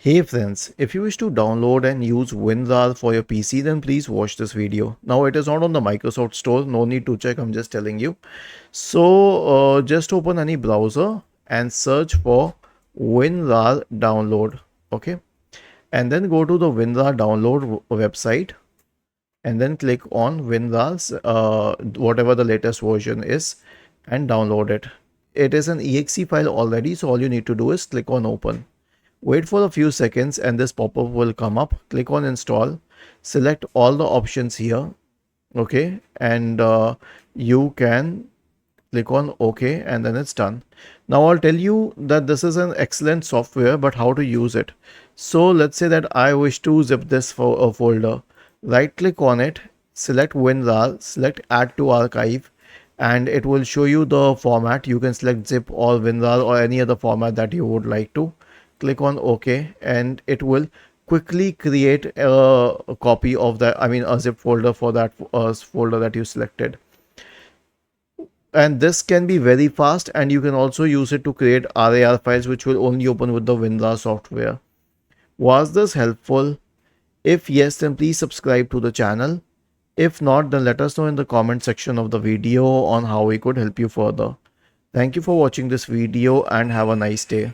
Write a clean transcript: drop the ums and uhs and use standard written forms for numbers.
Hey friends, if you wish to download and use WinRAR for your PC, then please watch this video. Now it is not on the Microsoft Store, no need to check, I'm just telling you. So just open any browser and search for WinRAR download, okay? And then go to the WinRAR download website and then click on WinRAR's whatever the latest version is and download it. It is an exe file already, so all you need to do is click on open. Wait for a few seconds and this pop-up will come up. Click on install, select all the options here, okay, and you can click on OK and then it's done. Now I'll tell you that this is an excellent software, but how to use it. So let's say that I wish to zip this for a folder. Right click on it, select WinRAR, select add to archive, and it will show you the format. You can select zip or WinRAR or any other format that you would like to. Click on OK and it will quickly create a copy of that, a zip folder for that folder that you selected. And this can be very fast, and you can also use it to create RAR files which will only open with the WinRAR software. Was this helpful? If yes, then please subscribe to the channel. If not, then let us know in the comment section of the video on how we could help you further. Thank you for watching this video and have a nice day.